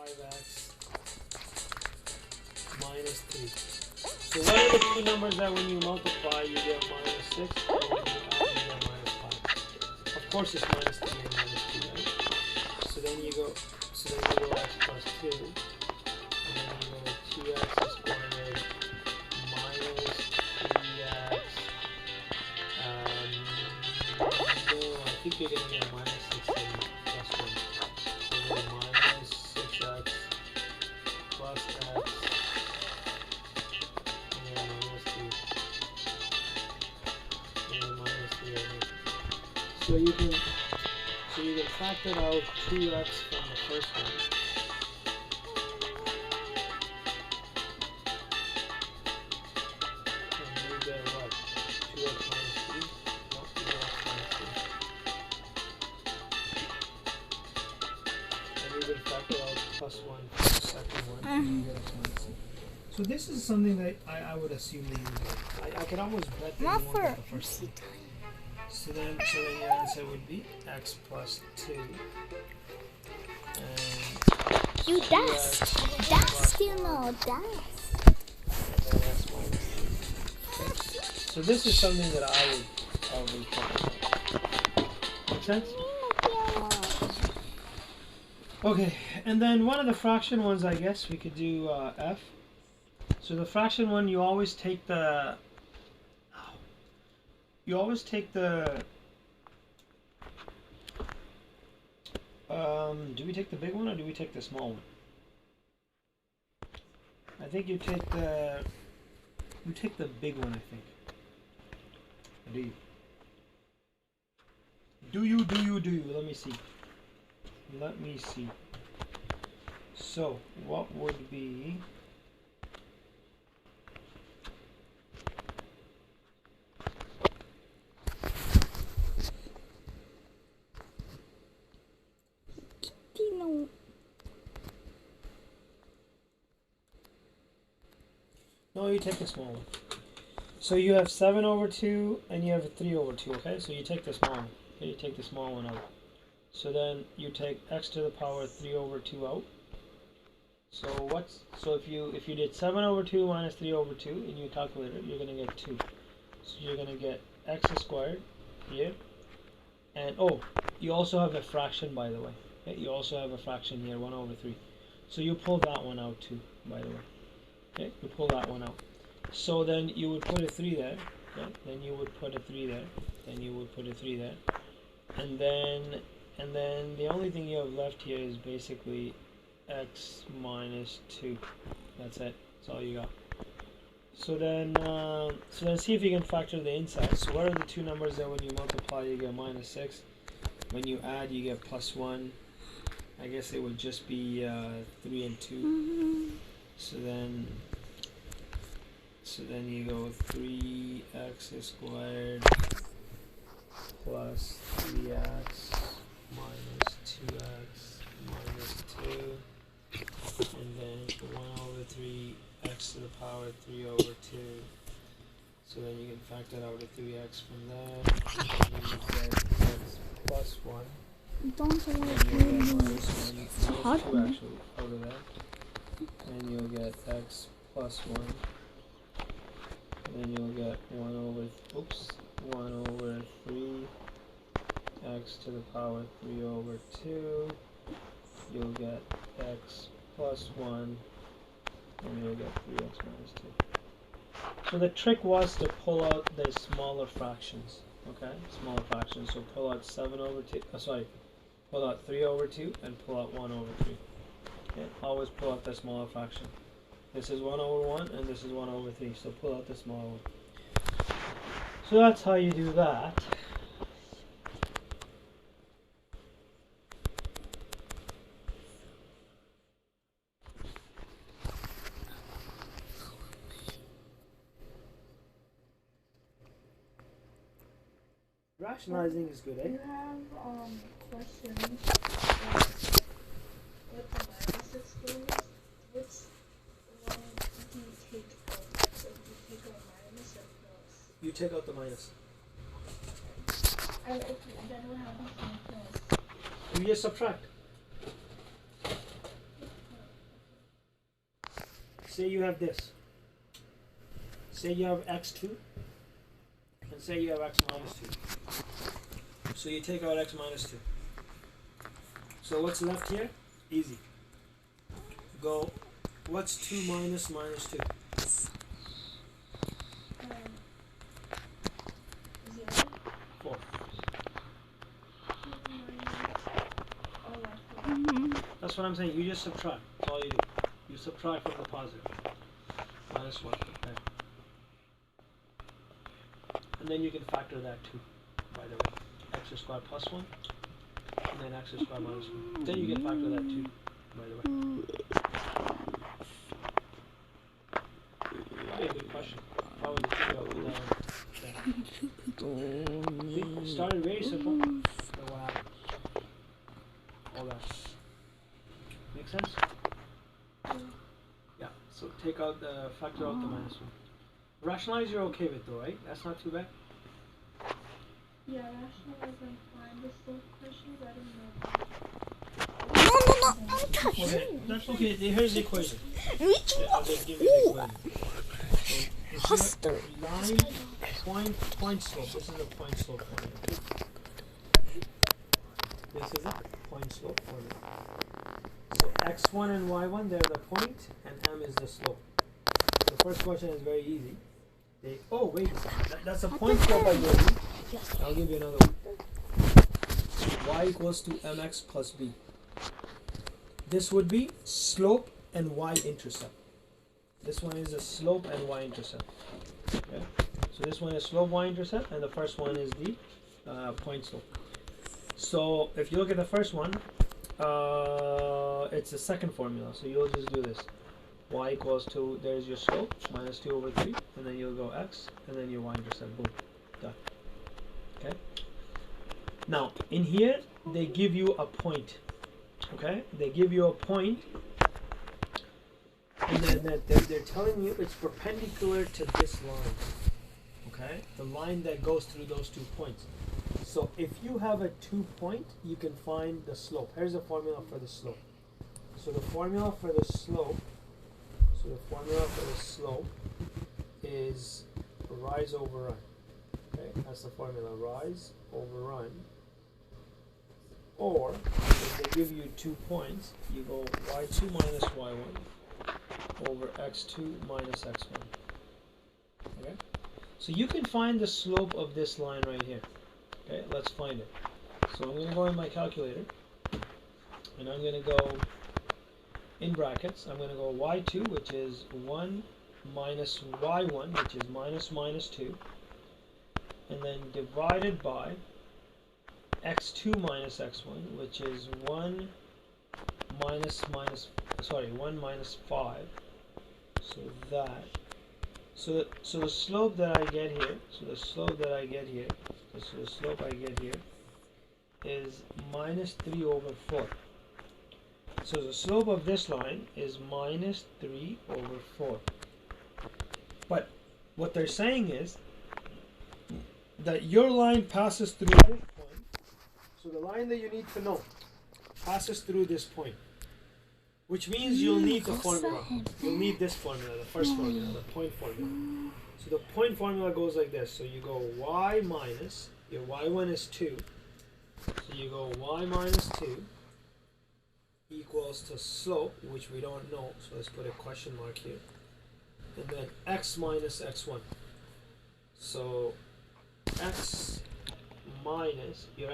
5x minus 3. So what are the two numbers that when you multiply you get minus 6 and when you add you get minus 5? Of course it's minus 3 and minus 2, right? So then you go x plus 2 and then you go 2x squared minus 3x. No, I think you're going to get minus 6 and plus 1. So you get minus 6x plus x and then minus 2 and then minus 3 over here. So you can factor out 2x from the first one. And you get what? 2x minus 3? No, 2x minus 3. And you can factor out plus 1 for the second one. And you get x minus 3. So this is something that I would assume that you would get. I could almost bet that you won't get the first one. So then your answer would be x plus 2. And you dust. Dust, you know, dust. And then x minus 3. Okay. So this is something that I would probably talk about. Make sense? Okay, and then one of the fraction ones, I guess we could do f. So the fraction one, you always take the do we take the big one or do we take the small one? I think you take the big one, I think. Do you? Let me see. So what would be No, you take the small one. So you have 7 over 2 and you have 3 over 2, okay? So you take the small one. Okay, you take the small one out. So then you take x to the power 3 over 2 out. So if you did 7 over 2 minus 3 over 2 and you calculate it, you're going to get 2. So you're going to get x squared here. And oh, you also have a fraction, by the way. Okay, you also have a fraction here, 1 over 3. So you pull that one out too, by the way. Okay, you pull that one out. So then you would put a 3 there. Okay? Then you would put a 3 there. Then you would put a 3 there. And then the only thing you have left here is basically x minus 2. That's it. That's all you got. So then see if you can factor the inside. So what are the two numbers that when you multiply you get minus 6? When you add you get plus 1. I guess it would just be 3 and 2. So then you go 3x squared plus 3x minus 2x minus 2, and then 1 over 3 x to the power 3 over 2. So then you can factor out a 3x from there, and then you get x plus 1. Don't and you'll get minus 2 actually out of that. And you'll get x plus 1. And then you'll get 1 over 3 x to the power 3 over 2. You'll get x plus 1. And you'll get 3x minus 2. So the trick was to pull out the smaller fractions. Okay? Smaller fractions. So pull out 7 over 2. Pull out 3 over 2 and pull out 1 over 3. Okay, always pull out the smaller fraction. This is 1 over 1 and this is 1 over 3. So pull out the smaller one. So that's how you do that. Rationalizing is good, eh? You have questions what the minuses is. Which one do you take out? So you take out minus or plus? You take out the minus. And then what happens to the plus? You just subtract. say you have this. Say you have x2, and say you have x minus 2. So you take out x minus 2. So what's left here? Easy. Go, what's 2 minus minus 2? 0. 4. That's what I'm saying. You just subtract. That's all you do. You subtract from the positive. Minus 1. Okay. And then you can factor that too, by the way. X squared plus 1. And then x squared minus 1. Then you can factor that too, by the way. Probably a good question. How would you figure out that? See, started very simple. Then what happened? All that. Make sense? Yeah. So take out the factor out the minus 1. Rationalize you're okay with though, right? That's not too bad. Yeah, rationalize I'm fine. The slope questions, I don't know. No, I'm touching. Okay, that's okay. Here's the equation. Yeah, I'll just give you the equation. So Hostile. line, point slope. This is a point slope formula. This is a point slope formula. So x1 and y1, they're the point, and m is the slope. The first question is very easy. Oh, wait a second. That's a point slope I gave you. I'll give you another one. Y equals to mx plus b. This would be slope and y-intercept. This one is a slope and y-intercept. Okay? So this one is slope y-intercept, and the first one is the point slope. So if you look at the first one, it's the second formula. So you'll just do this. Y equals to, there's your slope, minus 2 over 3, and then you'll go x, and then your y-intercept, boom, done. Okay? Now, in here, they give you a point, okay? They give you a point, and then they're telling you it's perpendicular to this line, okay? The line that goes through those 2 points. So if you have a 2 point, you can find the slope. Here's the formula for the slope. So the formula for the slope is rise over run. Okay, that's the formula, rise over run. Or if they give you 2 points, you go y2 minus y1 over x2 minus x1. Okay, so you can find the slope of this line right here. Okay, let's find it. So I'm going to go in my calculator, and I'm going to go in brackets. I'm going to go y2, which is 1 minus y1, which is minus minus 2, and then divided by x2 minus x1, which is 1 minus 5. So the slope that I get here, the slope I get here is minus 3 over 4. So the slope of this line is minus 3 over 4. But what they're saying is that your line passes through this point. So the line that you need to know passes through this point. Which means you'll need the formula. You'll need this formula, the first formula, the point formula. So the point formula goes like this. So you go y minus, your y1 is 2. So you go y minus 2 equals to slope, which we don't know. So let's put a question mark here. And then x minus x1. So x minus, your